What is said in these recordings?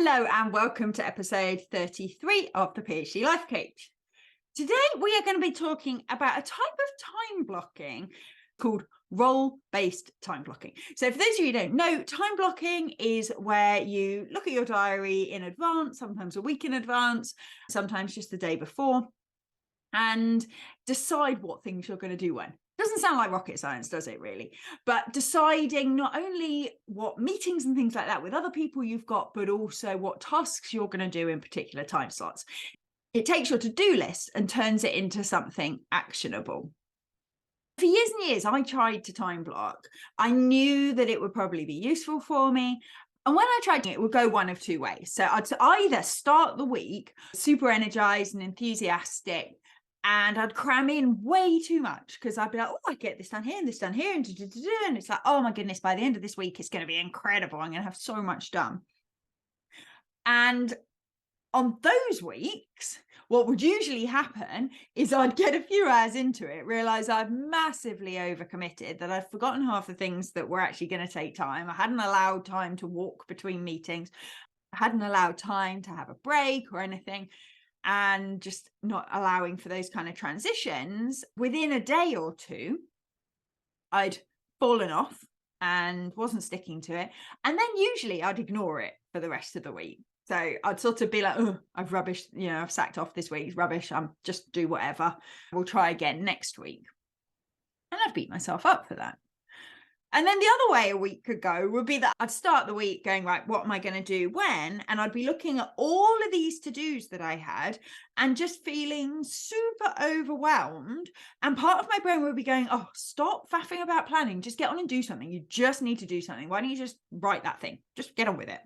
Hello and welcome to episode 33 of the PhD Life Coach. Today we are going to be talking about a type of time blocking called role-based time blocking. So for those of you who don't know, time blocking is where you look at your diary in advance, sometimes a week in advance, sometimes just the day before, and decide what things you're going to do when. Doesn't sound like rocket science, does it really? But deciding not only what meetings and things like that with other people you've got, but also what tasks you're going to do in particular time slots. It takes your to-do list and turns it into something actionable. For years and years, I tried to time block. I knew that it would probably be useful for me. And when I tried it would go one of two ways. So I'd either start the week super energized and enthusiastic, and I'd cram in way too much because I'd be like, oh, I get this done here and this done here. And it's like, oh my goodness, by the end of this week, it's going to be incredible. I'm going to have so much done. And on those weeks, what would usually happen is I'd get a few hours into it, realize I've massively overcommitted, that I've forgotten half the things that were actually going to take time. I hadn't allowed time to walk between meetings. I hadn't allowed time to have a break or anything. And just not allowing for those kind of transitions. Within a day or two, I'd fallen off and wasn't sticking to it. And then usually I'd ignore it for the rest of the week. So I'd sort of be like, oh, I've rubbish, I've sacked off this week's rubbish. I'm just do whatever. We'll try again next week. And I'd beat myself up for that. And then the other way a week could go would be that I'd start the week going, right, what am I going to do when? And I'd be looking at all of these to-dos that I had and just feeling super overwhelmed. And part of my brain would be going, oh, stop faffing about planning. Just get on and do something. You just need to do something. Why don't you just write that thing? Just get on with it.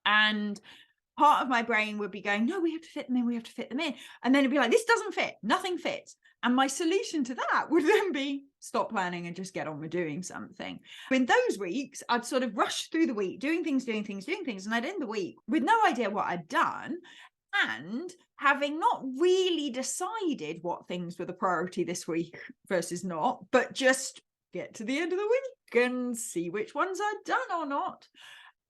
And part of my brain would be going, no, we have to fit them in. We have to fit them in. And then it'd be like, this doesn't fit. Nothing fits. And my solution to that would then be stop planning and just get on with doing something. In those weeks, I'd sort of rush through the week, doing things. And I'd end the week with no idea what I'd done. And having not really decided what things were the priority this week versus not, but just get to the end of the week and see which ones I'd done or not.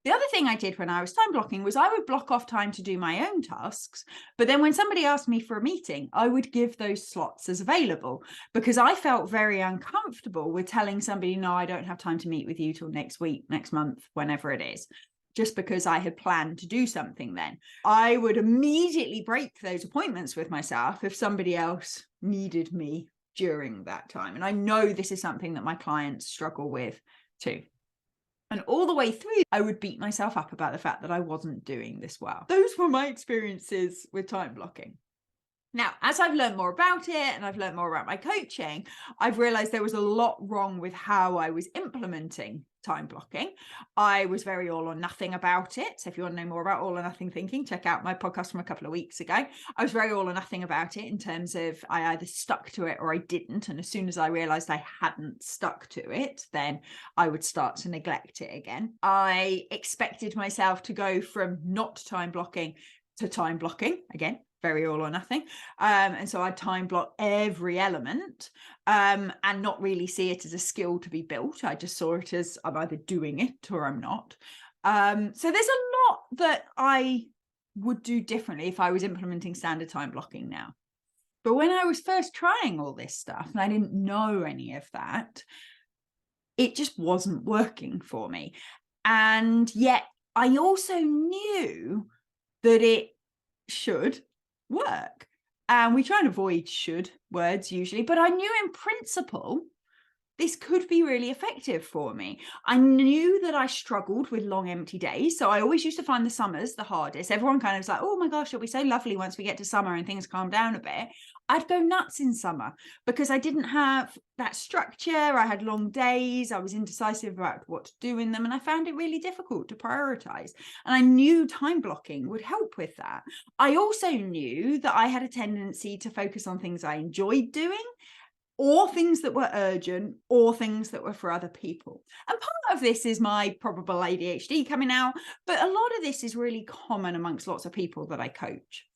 The other thing I did when I was time blocking was I would block off time to do my own tasks. But then when somebody asked me for a meeting, I would give those slots as available because I felt very uncomfortable with telling somebody, no, I don't have time to meet with you till next week, next month, whenever it is, just because I had planned to do something then. I would immediately break those appointments with myself if somebody else needed me during that time. And I know this is something that my clients struggle with too. And all the way through, I would beat myself up about the fact that I wasn't doing this well. Those were my experiences with time blocking. Now, as I've learned more about it and I've learned more about my coaching, I've realized there was a lot wrong with how I was implementing time blocking. I was very all or nothing about it. So if you want to know more about all or nothing thinking, check out my podcast from a couple of weeks ago. I was very all or nothing about it in terms of I either stuck to it or I didn't. And as soon as I realized I hadn't stuck to it, then I would start to neglect it again. I expected myself to go from not time blocking to time blocking again. Very all or nothing. And so I time block every element and not really see it as a skill to be built. I just saw it as I'm either doing it or I'm not. So there's a lot that I would do differently if I was implementing standard time blocking now. But when I was first trying all this stuff and I didn't know any of that, it just wasn't working for me. And yet I also knew that it should work. And we try and avoid should words usually, but I knew in principle this could be really effective for me. I knew that I struggled with long empty days. So I always used to find the summers the hardest. Everyone kind of was like, oh my gosh, it'll be so lovely once we get to summer and things calm down a bit. I'd go nuts in summer because I didn't have that structure. I had long days. I was indecisive about what to do in them. And I found it really difficult to prioritize. And I knew time blocking would help with that. I also knew that I had a tendency to focus on things I enjoyed doing, or things that were urgent, or things that were for other people. And part of this is my probable ADHD coming out, but a lot of this is really common amongst lots of people that I coach.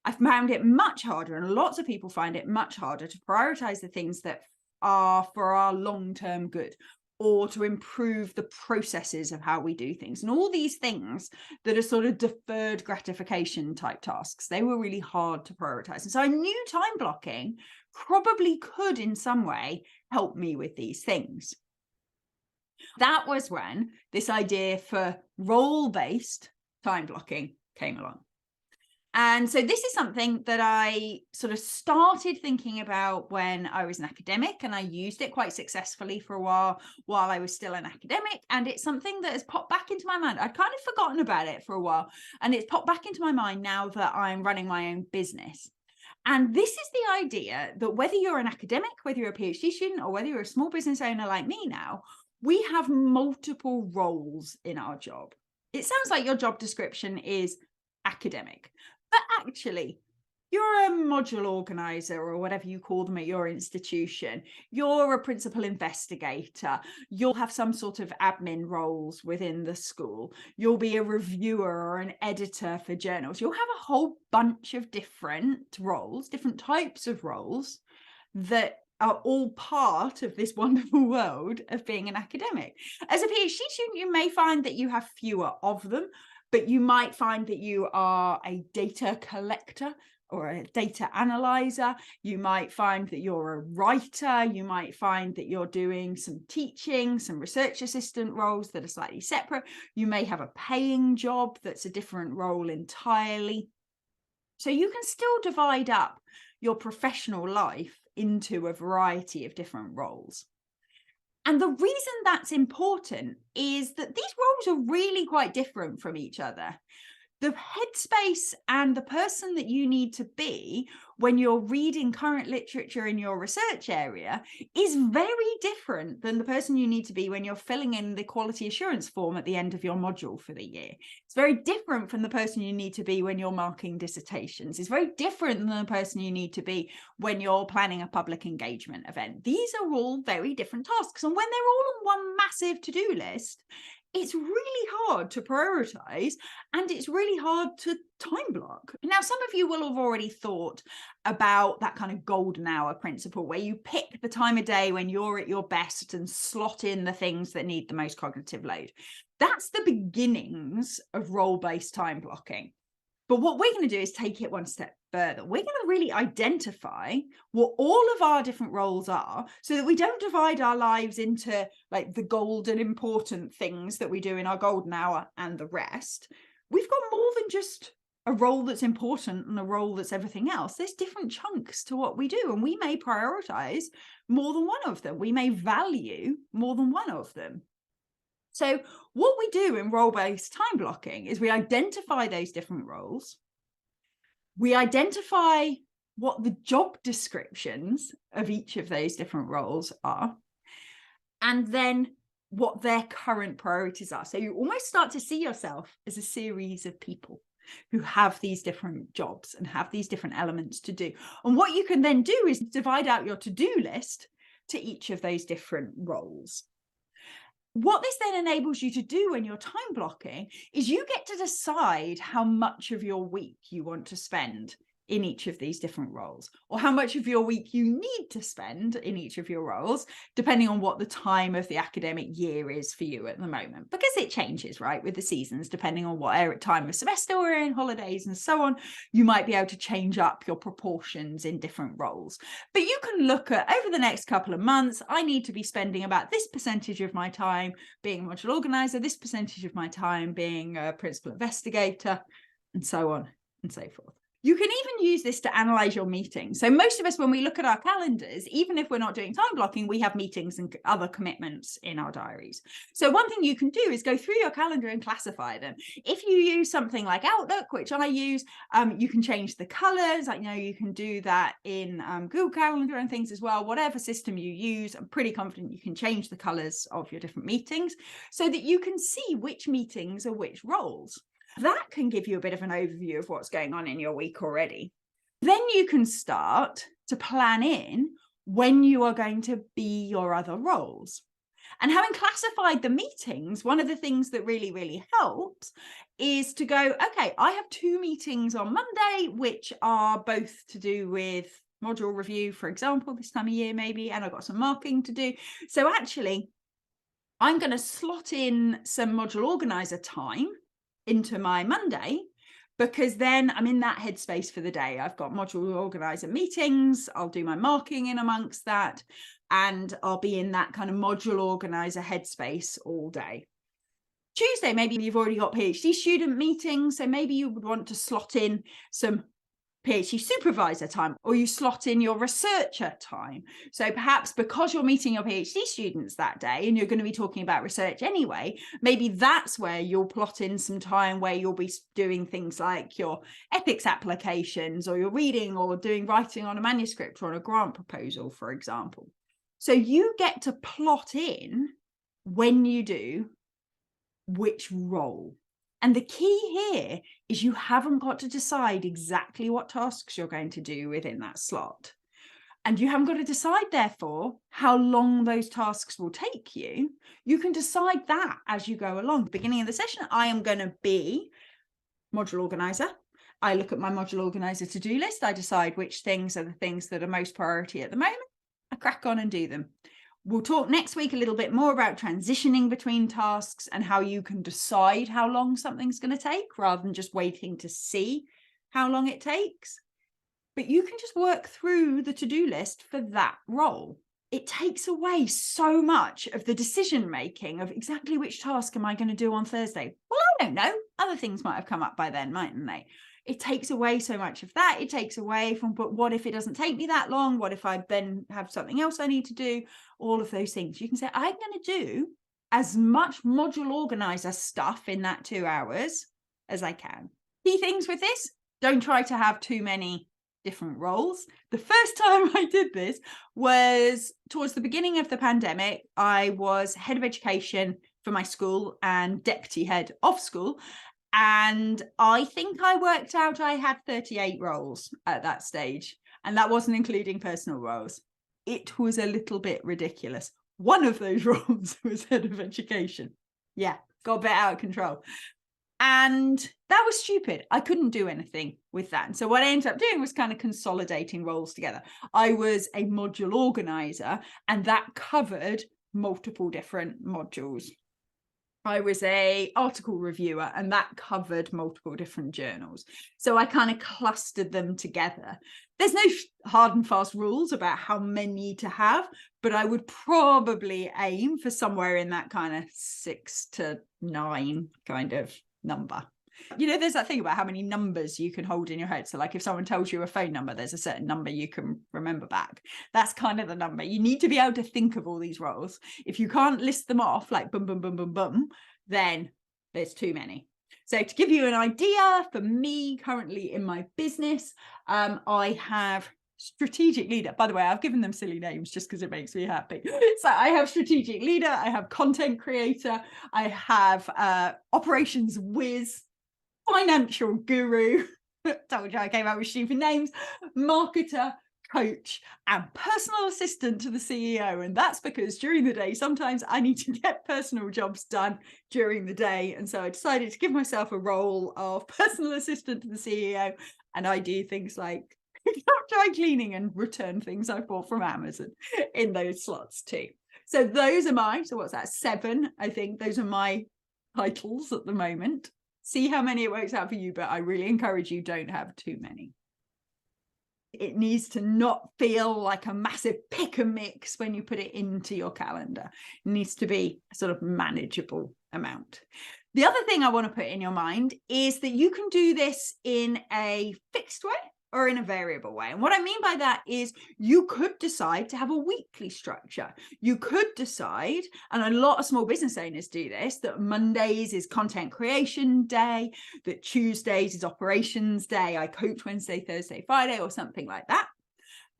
I've found it much harder, and lots of people find it much harder to prioritize the things that are for our long-term good, or to improve the processes of how we do things. And all these things that are sort of deferred gratification type tasks, they were really hard to prioritize. And so I knew time blocking probably could in some way help me with these things. That was when this idea for role-based time blocking came along. And so this is something that I sort of started thinking about when I was an academic, and I used it quite successfully for a while I was still an academic. And it's something that has popped back into my mind. I'd kind of forgotten about it for a while, and it's popped back into my mind now that I'm running my own business. And this is the idea that whether you're an academic, whether you're a PhD student, or whether you're a small business owner like me now, we have multiple roles in our job. It sounds like your job description is academic, but actually, you're a module organizer or whatever you call them at your institution. You're a principal investigator. You'll have some sort of admin roles within the school. You'll be a reviewer or an editor for journals. You'll have a whole bunch of different roles, different types of roles that are all part of this wonderful world of being an academic. As a PhD student, you may find that you have fewer of them, but you might find that you are a data collector or a data analyzer. You might find that you're a writer. You might find that you're doing some teaching, some research assistant roles that are slightly separate. You may have a paying job that's a different role entirely. So you can still divide up your professional life into a variety of different roles. And the reason that's important is that these roles are really quite different from each other. The headspace and the person that you need to be when you're reading current literature in your research area is very different than the person you need to be when you're filling in the quality assurance form at the end of your module for the year. It's very different from the person you need to be when you're marking dissertations. It's very different than the person you need to be when you're planning a public engagement event. These are all very different tasks. And when they're all on one massive to-do list, it's really hard to prioritize, and it's really hard to time block. Now, some of you will have already thought about that kind of golden hour principle where you pick the time of day when you're at your best and slot in the things that need the most cognitive load. That's the beginnings of role-based time blocking. But what we're going to do is take it one step further. We're going to really identify what all of our different roles are so that we don't divide our lives into like the golden important things that we do in our golden hour and the rest. We've got more than just a role that's important and a role that's everything else. There's different chunks to what we do, and we may prioritize more than one of them. We may value more than one of them. So what we do in role-based time blocking is we identify those different roles. We identify what the job descriptions of each of those different roles are, and then what their current priorities are. So you almost start to see yourself as a series of people who have these different jobs and have these different elements to do. And what you can then do is divide out your to-do list to each of those different roles. What this then enables you to do when you're time blocking is you get to decide how much of your week you want to spend in each of these different roles, or how much of your week you need to spend in each of your roles, depending on what the time of the academic year is for you at the moment, because it changes, right, with the seasons, depending on what time of semester we're in, holidays and so on. You might be able to change up your proportions in different roles. But you can look at, over the next couple of months, I need to be spending about this percentage of my time being a module organizer, this percentage of my time being a principal investigator, and so on and so forth. You can even use this to analyze your meetings. So most of us, when we look at our calendars, even if we're not doing time blocking, we have meetings and other commitments in our diaries. So one thing you can do is go through your calendar and classify them. If you use something like Outlook, which I use, you can change the colors. You can do that in Google Calendar and things as well. Whatever system you use, I'm pretty confident you can change the colors of your different meetings so that you can see which meetings are which roles. That can give you a bit of an overview of what's going on in your week already. Then you can start to plan in when you are going to be your other roles. And having classified the meetings, one of the things that really, really helps is to go, okay, I have 2 meetings on Monday, which are both to do with module review, for example, this time of year maybe, and I've got some marking to do. So actually, I'm going to slot in some module organizer time into my Monday, because then I'm in that headspace for the day. I've got module organizer meetings. I'll do my marking in amongst that, and I'll be in that kind of module organizer headspace all day. Tuesday, maybe you've already got PhD student meetings, so maybe you would want to slot in some PhD supervisor time, or you slot in your researcher time. So perhaps because you're meeting your PhD students that day and you're going to be talking about research anyway, maybe that's where you'll plot in some time where you'll be doing things like your ethics applications, or you're reading or doing writing on a manuscript or on a grant proposal, for example. So you get to plot in when you do which role. And the key here is you haven't got to decide exactly what tasks you're going to do within that slot. And you haven't got to decide, therefore, how long those tasks will take you. You can decide that as you go along. Beginning of the session, I am going to be module organizer. I look at my module organizer to-do list. I decide which things are the things that are most priority at the moment. I crack on and do them. We'll talk next week a little bit more about transitioning between tasks and how you can decide how long something's going to take rather than just waiting to see how long it takes. But you can just work through the to-do list for that role. It takes away so much of the decision making of exactly which task am I going to do on Thursday. Well, I don't know. Other things might have come up by then, mightn't they? It takes away so much of that. It takes away from, but what if it doesn't take me that long? What if I then have something else I need to do? All of those things. You can say, I'm going to do as much module organizer stuff in that 2 hours as I can. Key things with this: don't try to have too many different roles. The first time I did this was towards the beginning of the pandemic. I was head of education for my school and deputy head of school. And I think I worked out I had 38 roles at that stage. And that wasn't including personal roles. It was a little bit ridiculous. One of those roles was head of education. Yeah, got a bit out of control. And that was stupid. I couldn't do anything with that. And so what I ended up doing was kind of consolidating roles together. I was a module organizer, and that covered multiple different modules. I was an article reviewer, and that covered multiple different journals. So I kind of clustered them together. There's no hard and fast rules about how many to have, but I would probably aim for somewhere in that kind of 6 to 9 kind of number. You know, there's that thing about how many numbers you can hold in your head. So like if someone tells you a phone number, there's a certain number you can remember back. That's kind of the number. You need to be able to think of all these roles. If you can't list them off like boom, boom, boom, boom, boom, then there's too many. So to give you an idea, for me currently in my business, I have strategic leader. By the way, I've given them silly names just because it makes me happy. So I have strategic leader, I have content creator, I have operations whiz, financial guru, told you I came up with stupid names, marketer, coach, and personal assistant to the CEO. And that's because during the day, sometimes I need to get personal jobs done during the day. And so I decided to give myself a role of personal assistant to the CEO. And I do things like dry cleaning and return things I bought from Amazon in those slots too. So those are so what's that, 7? I think those are my titles at the moment. See how many it works out for you, but I really encourage you, don't have too many. It needs to not feel like a massive pick and mix when you put it into your calendar. It needs to be a sort of manageable amount. The other thing I want to put in your mind is that you can do this in a fixed way or in a variable way. And what I mean by that is you could decide to have a weekly structure. You could decide, and a lot of small business owners do this, that Mondays is content creation day, that Tuesdays is operations day. I coach Wednesday, Thursday, Friday, or something like that.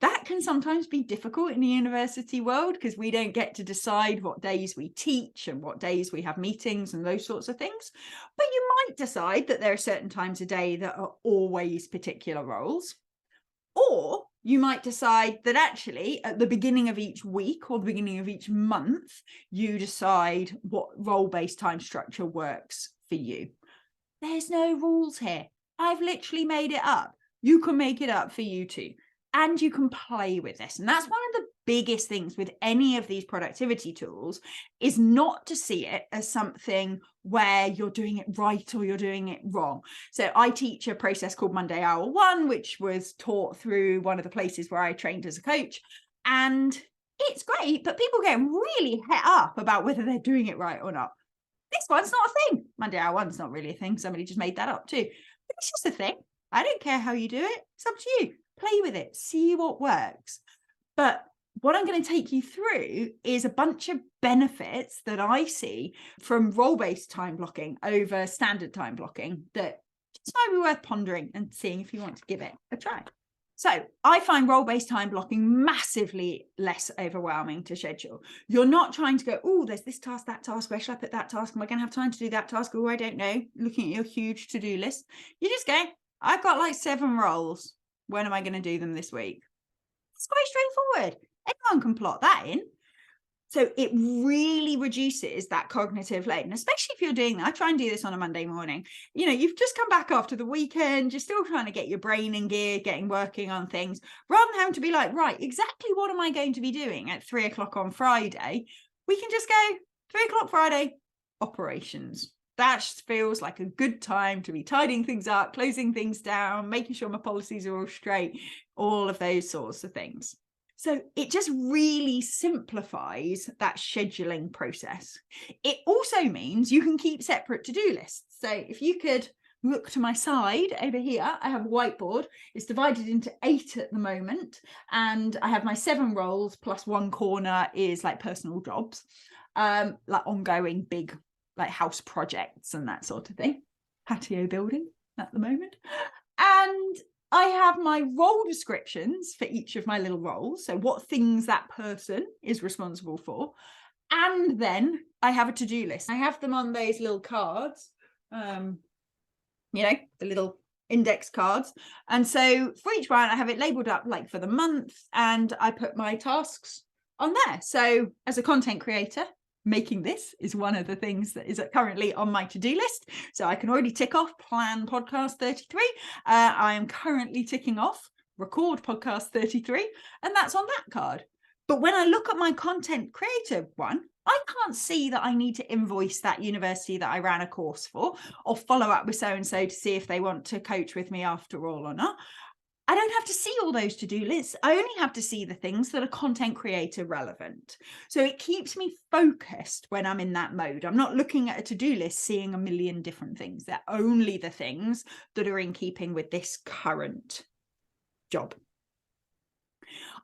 That can sometimes be difficult in the university world because we don't get to decide what days we teach and what days we have meetings and those sorts of things. But you might decide that there are certain times a day that are always particular roles. Or you might decide that actually at the beginning of each week or the beginning of each month, you decide what role-based time structure works for you. There's no rules here. I've literally made it up. You can make it up for you too. And you can play with this. And that's one of the biggest things with any of these productivity tools is not to see it as something where you're doing it right or you're doing it wrong. So I teach a process called Monday Hour One, which was taught through one of the places where I trained as a coach. And it's great, but people get really het up about whether they're doing it right or not. This one's not a thing. Monday Hour One's not really a thing. Somebody just made that up too. But it's just a thing. I don't care how you do it. It's up to you. Play with it. See what works. But what I'm going to take you through is a bunch of benefits that I see from role-based time blocking over standard time blocking that just might be worth pondering and seeing if you want to give it a try. So I find role-based time blocking massively less overwhelming to schedule. You're not trying to go, oh, there's this task, that task, where shall I put that task? Am I going to have time to do that task? Oh, I don't know. Looking at your huge to-do list. You just go, I've got like 7 roles. When am I going to do them this week? It's quite straightforward. Anyone can plot that in. So it really reduces that cognitive load. And especially if you're doing that, I try and do this on a Monday morning. You know, you've just come back after the weekend, you're still trying to get your brain in gear, working on things, rather than having to be like, right, exactly what am I going to be doing at 3 o'clock on Friday? We can just go 3 o'clock Friday, operations. That just feels like a good time to be tidying things up, closing things down, making sure my policies are all straight, all of those sorts of things. So it just really simplifies that scheduling process. It also means you can keep separate to-do lists. So if you could look to my side over here, I have a whiteboard. It's divided into 8 at the moment. And I have my 7 roles plus one corner is like personal jobs, like ongoing big like house projects and that sort of thing. Patio building at the moment. And I have my role descriptions for each of my little roles. So what things that person is responsible for. And then I have a to-do list. I have them on those little cards, you know, the little index cards. And so for each one, I have it labeled up like for the month and I put my tasks on there. So as a content creator, making this is one of the things that is currently on my to-do list. So I can already tick off plan podcast 33. I am currently ticking off record podcast 33, and that's on that card. But when I look at my content creator one, I can't see that I need to invoice that university that I ran a course for or follow up with so-and-so to see if they want to coach with me after all or not. I don't have to see all those to-do lists. I only have to see the things that are content creator relevant. So it keeps me focused when I'm in that mode. I'm not looking at a to-do list, seeing a million different things. They're only the things that are in keeping with this current job.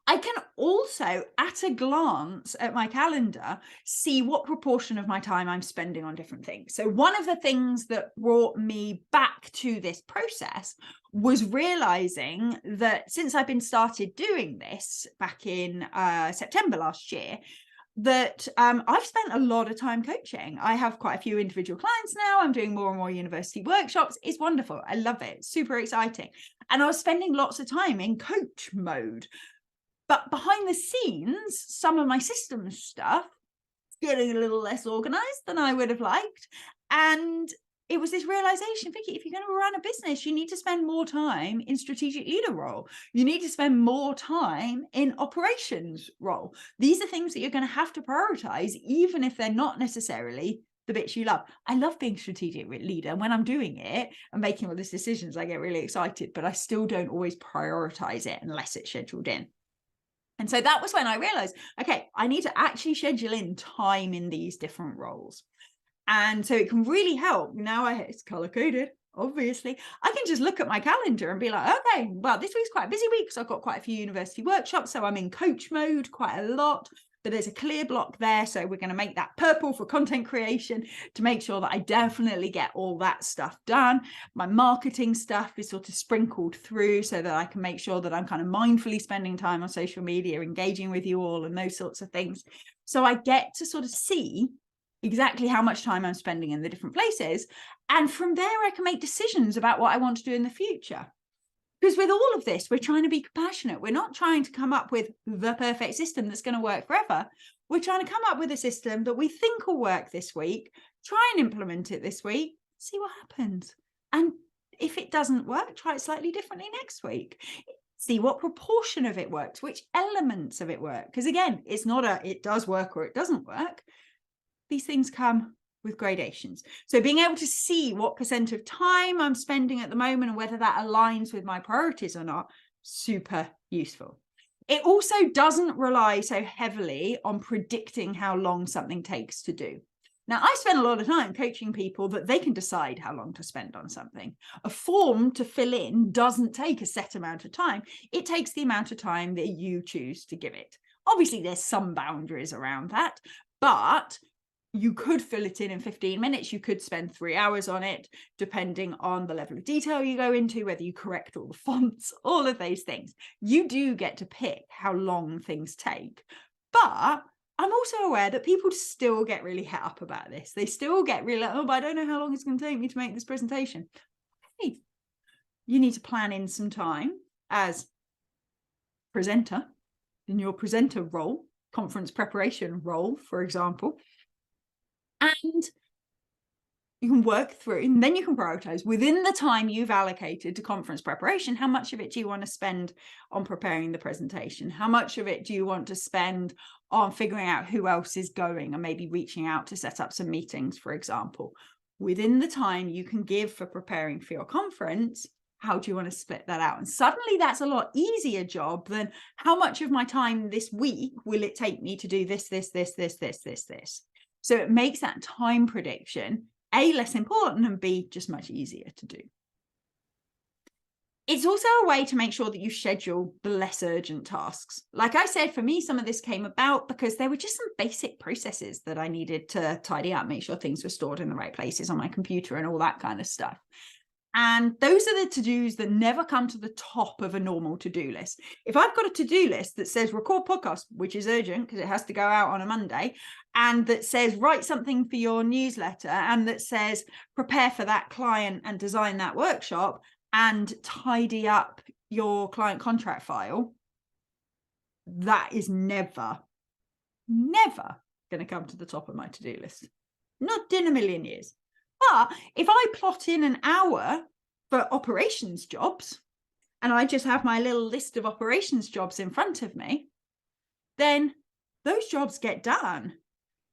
I can also, at a glance at my calendar, see what proportion of my time I'm spending on different things. So one of the things that brought me back to this process was realizing that since I've been started doing this back in September last year, that I've spent a lot of time coaching. I have quite a few individual clients now. I'm doing more and more university workshops. It's wonderful. I love it. It's super exciting. And I was spending lots of time in coach mode. But behind the scenes, some of my systems stuff is getting a little less organized than I would have liked. And it was this realization, Vicky, if you're going to run a business, you need to spend more time in strategic leader role. You need to spend more time in operations role. These are things that you're going to have to prioritize, even if they're not necessarily the bits you love. I love being strategic leader. And when I'm doing it and making all these decisions, I get really excited, but I still don't always prioritize it unless it's scheduled in. And so that was when I realized, okay, I need to actually schedule in time in these different roles. And so it can really help. Now it's color coded, obviously. I can just look at my calendar and be like, okay, well, this week's quite a busy week because I've got quite a few university workshops. So I'm in coach mode quite a lot. But there's a clear block there. So we're going to make that purple for content creation to make sure that I definitely get all that stuff done. My marketing stuff is sort of sprinkled through so that I can make sure that I'm kind of mindfully spending time on social media, engaging with you all and those sorts of things. So I get to sort of see exactly how much time I'm spending in the different places. And from there, I can make decisions about what I want to do in the future. Because with all of this, we're trying to be compassionate. We're not trying to come up with the perfect system that's going to work forever. We're trying to come up with a system that we think will work this week, try and implement it this week, see what happens. And if it doesn't work, try it slightly differently next week. see what proportion of it works, which elements of it work. Because again, it's not it does work or it doesn't work. These things come with gradations. So being able to see what % of time I'm spending at the moment and whether that aligns with my priorities or not, super useful. It also doesn't rely so heavily on predicting how long something takes to do. Now, I spend a lot of time coaching people that they can decide how long to spend on something. A form to fill in doesn't take a set amount of time. It takes the amount of time that you choose to give it. Obviously, there's some boundaries around that, but you could fill it in 15 minutes. You could spend 3 hours on it, depending on the level of detail you go into, whether you correct all the fonts, all of those things. You do get to pick how long things take. But I'm also aware that people still get really het up about this. They still get really like, oh, but I don't know how long it's going to take me to make this presentation. Hey, you need to plan in some time as presenter in your presenter role, conference preparation role, for example. And you can work through, and then you can prioritize within the time you've allocated to conference preparation. How much of it do you want to spend on preparing the presentation? How much of it do you want to spend on figuring out who else is going and maybe reaching out to set up some meetings, for example? Within the time you can give for preparing for your conference, how do you want to split that out? And suddenly that's a lot easier job than how much of my time this week will it take me to do this. So it makes that time prediction, A, less important, and B, just much easier to do. It's also a way to make sure that you schedule the less urgent tasks. Like I said, for me, some of this came about because there were just some basic processes that I needed to tidy up, make sure things were stored in the right places on my computer and all that kind of stuff. And those are the to-dos that never come to the top of a normal to-do list. If I've got a to-do list that says record podcast, which is urgent because it has to go out on a Monday, and that says write something for your newsletter, and that says prepare for that client and design that workshop and tidy up your client contract file, that is never going to come to the top of my to-do list. Not in a million years. But if I plot in an hour for operations jobs, and I just have my little list of operations jobs in front of me, then those jobs get done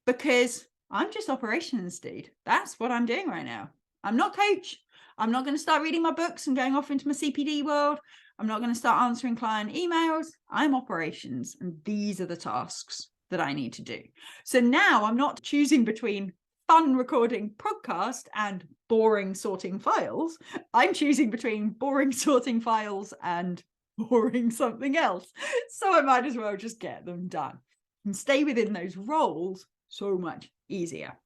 because I'm just operations dude. That's what I'm doing right now. I'm not coach. I'm not going to start reading my books and going off into my CPD world. I'm not going to start answering client emails. I'm operations, and these are the tasks that I need to do. So now I'm not choosing between fun recording podcast and boring sorting files. I'm choosing between boring sorting files and boring something else. So I might as well just get them done and stay within those roles so much easier.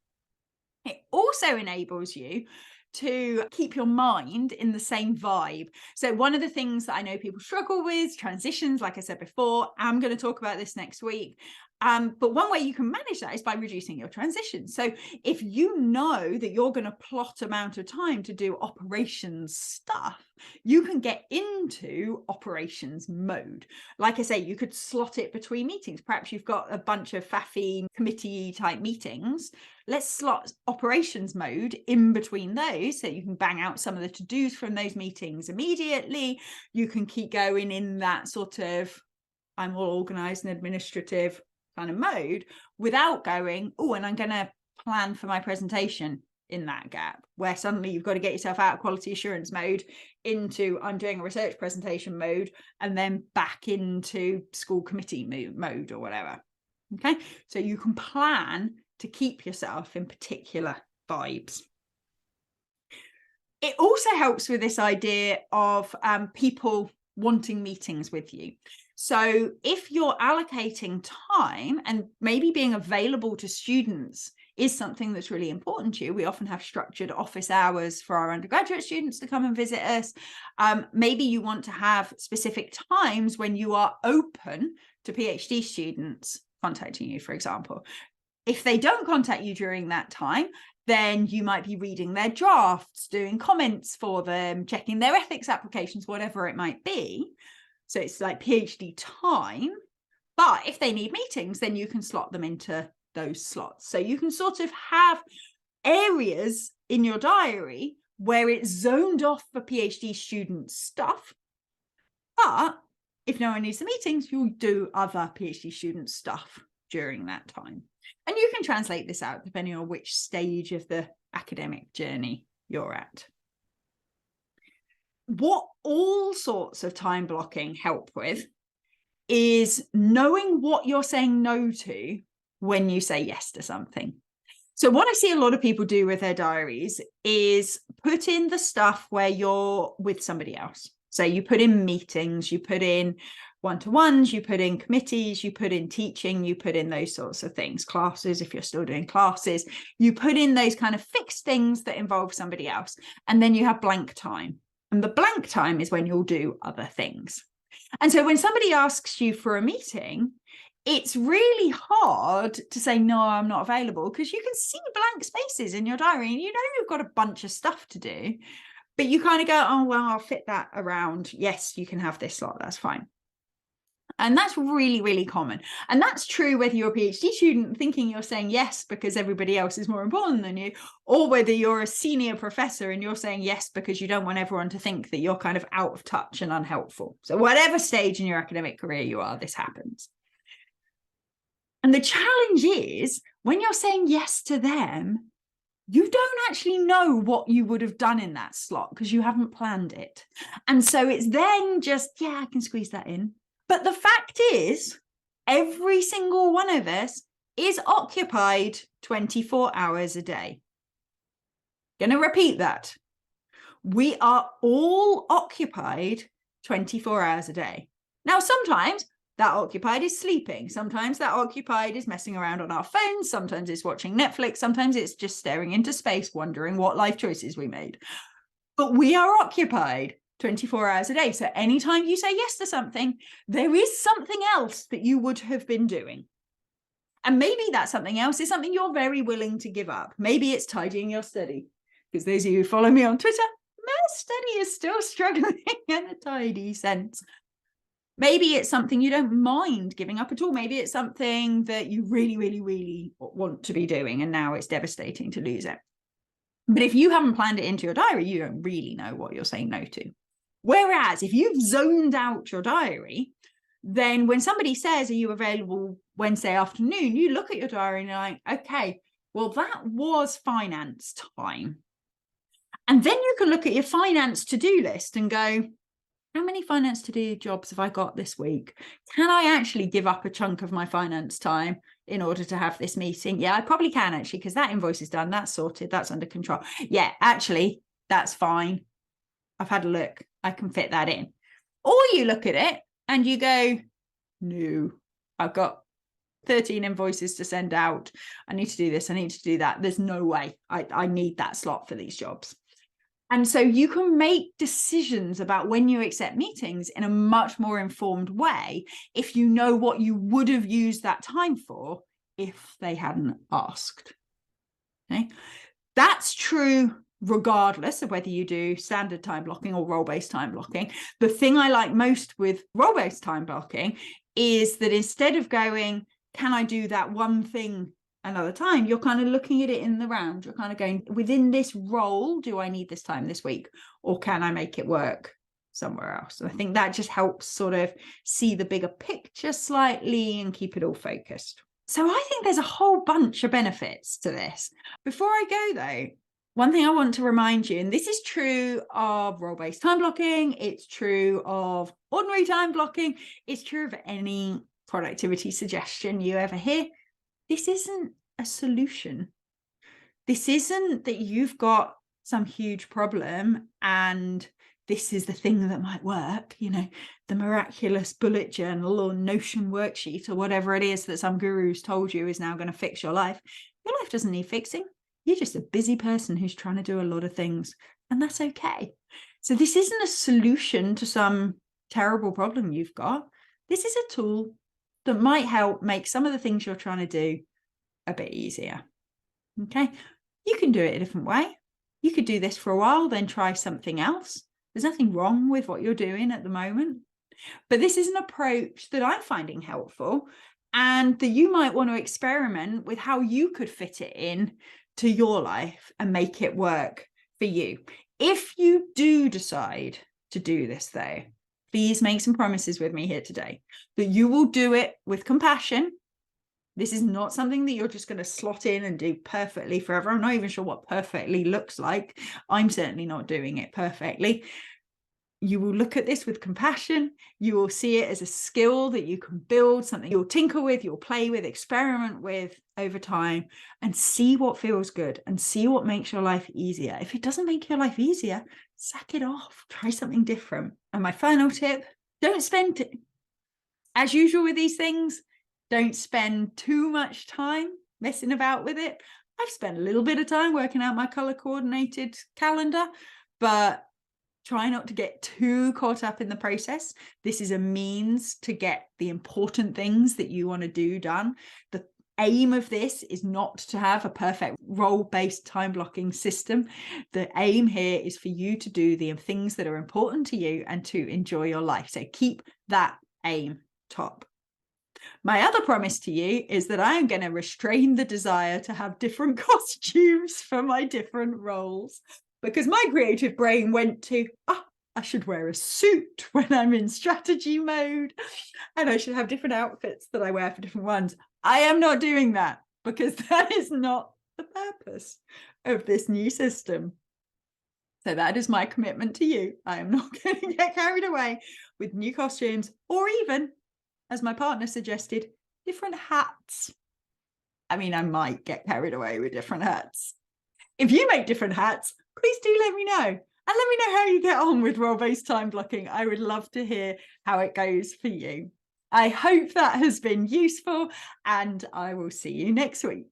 It also enables you to keep your mind in the same vibe. So one of the things that I know people struggle with, transitions, like I said before, I'm going to talk about this next week. But one way you can manage that is by reducing your transitions. So if you know that you're going to plot amount of time to do operations stuff, you can get into operations mode. Like I say, you could slot it between meetings. Perhaps you've got a bunch of faffy committee type meetings. Let's slot operations mode in between those so you can bang out some of the to-dos from those meetings immediately. You can keep going in that sort of I'm all organized and administrative kind of mode without going, oh, and I'm going to plan for my presentation in that gap, where suddenly you've got to get yourself out of quality assurance mode into I'm doing a research presentation mode, and then back into school committee mode or whatever. Okay, so you can plan to keep yourself in particular vibes. It also helps with this idea of people wanting meetings with you. So if you're allocating time and maybe being available to students is something that's really important to you. We often have structured office hours for our undergraduate students to come and visit us. Maybe you want to have specific times when you are open to PhD students contacting you, for example. If they don't contact you during that time, then you might be reading their drafts, doing comments for them, checking their ethics applications, whatever it might be. So it's like PhD time. But if they need meetings, then you can slot them into those slots. So you can sort of have areas in your diary where it's zoned off for PhD student stuff, but if no one needs the meetings, you'll do other PhD student stuff during that time. And you can translate this out depending on which stage of the academic journey you're at. What all sorts of time blocking help with is knowing what you're saying no to when you say yes to something. So what I see a lot of people do with their diaries is put in the stuff where you're with somebody else. So you put in meetings, you put in one-to-ones, you put in committees, you put in teaching, you put in those sorts of things, classes, if you're still doing classes, you put in those kind of fixed things that involve somebody else. And then you have blank time. And the blank time is when you'll do other things. And so when somebody asks you for a meeting, it's really hard to say, no, I'm not available, because you can see blank spaces in your diary and you know you've got a bunch of stuff to do, but you kind of go, oh, well, I'll fit that around. Yes, you can have this slot. That's fine. And that's really, really common. And that's true whether you're a PhD student thinking you're saying yes because everybody else is more important than you, or whether you're a senior professor and you're saying yes because you don't want everyone to think that you're kind of out of touch and unhelpful. So whatever stage in your academic career you are, this happens. And the challenge is when you're saying yes to them, you don't actually know what you would have done in that slot because you haven't planned it. And so it's then just, yeah, I can squeeze that in. But the fact is, every single one of us is occupied 24 hours a day. Going to repeat that. We are all occupied 24 hours a day. Now, sometimes that occupied is sleeping. Sometimes that occupied is messing around on our phones. Sometimes it's watching Netflix. Sometimes it's just staring into space, wondering what life choices we made. But we are occupied 24 hours a day. So anytime you say yes to something, there is something else that you would have been doing. And maybe that something else is something you're very willing to give up. Maybe it's tidying your study. Because those of you who follow me on Twitter, my study is still struggling in a tidy sense. Maybe it's something you don't mind giving up at all. Maybe it's something that you really, really, really want to be doing, and now it's devastating to lose it. But if you haven't planned it into your diary, you don't really know what you're saying no to. Whereas if you've zoned out your diary, then when somebody says, are you available Wednesday afternoon? You look at your diary and you're like, okay, well, that was finance time. And then you can look at your finance to-do list and go, how many finance to-do jobs have I got this week? Can I actually give up a chunk of my finance time in order to have this meeting? Yeah, I probably can actually, because that invoice is done, that's sorted, that's under control. Yeah, actually, that's fine. I've had a look. I can fit that in. Or you look at it and you go, no, I've got 13 invoices to send out. I need to do this. I need to do that. There's no way I need that slot for these jobs. And so you can make decisions about when you accept meetings in a much more informed way if you know what you would have used that time for if they hadn't asked. Okay, that's true regardless of whether you do standard time blocking or role-based time blocking. The thing I like most with role-based time blocking is that instead of going, can I do that one thing another time, you're kind of looking at it in the round. You're kind of going, within this role, do I need this time this week, or can I make it work somewhere else? And I think that just helps sort of see the bigger picture slightly and keep it all focused. So I think there's a whole bunch of benefits to this. Before I go though, one thing I want to remind you, and this is true of role-based time blocking, it's true of ordinary time blocking, it's true of any productivity suggestion you ever hear, this isn't a solution. This isn't that you've got some huge problem and this is the thing that might work, you know, the miraculous bullet journal or Notion worksheet or whatever it is that some guru's told you is now going to fix your life. Your life doesn't need fixing. You're just a busy person who's trying to do a lot of things, and that's okay. So this isn't a solution to some terrible problem you've got. This is a tool that might help make some of the things you're trying to do a bit easier. Okay, you can do it a different way. You could do this for a while, then try something else. There's nothing wrong with what you're doing at the moment. But this is an approach that I'm finding helpful and that you might want to experiment with how you could fit it in to your life and make it work for you. If you do decide to do this though, please make some promises with me here today that you will do it with compassion. This is not something that you're just going to slot in and do perfectly forever. I'm not even sure what perfectly looks like. I'm certainly not doing it perfectly. You will look at this with compassion. You will see it as a skill that you can build, something you'll tinker with, you'll play with, experiment with over time, and see what feels good and see what makes your life easier. If it doesn't make your life easier, sack it off. Try something different. And my final tip, don't spend it. As usual with these things, don't spend too much time messing about with it. I've spent a little bit of time working out my color coordinated calendar, but try not to get too caught up in the process. This is a means to get the important things that you want to do done. The aim of this is not to have a perfect role-based time blocking system. The aim here is for you to do the things that are important to you and to enjoy your life. So keep that aim top. My other promise to you is that I am going to restrain the desire to have different costumes for my different roles, because my creative brain went to, I should wear a suit when I'm in strategy mode, and I should have different outfits that I wear for different ones. I am not doing that, because that is not the purpose of this new system. So that is my commitment to you. I am not going to get carried away with new costumes, or even, as my partner suggested, different hats. I mean, I might get carried away with different hats. If you make different hats, please do let me know. And let me know how you get on with role-based time blocking. I would love to hear how it goes for you. I hope that has been useful, and I will see you next week.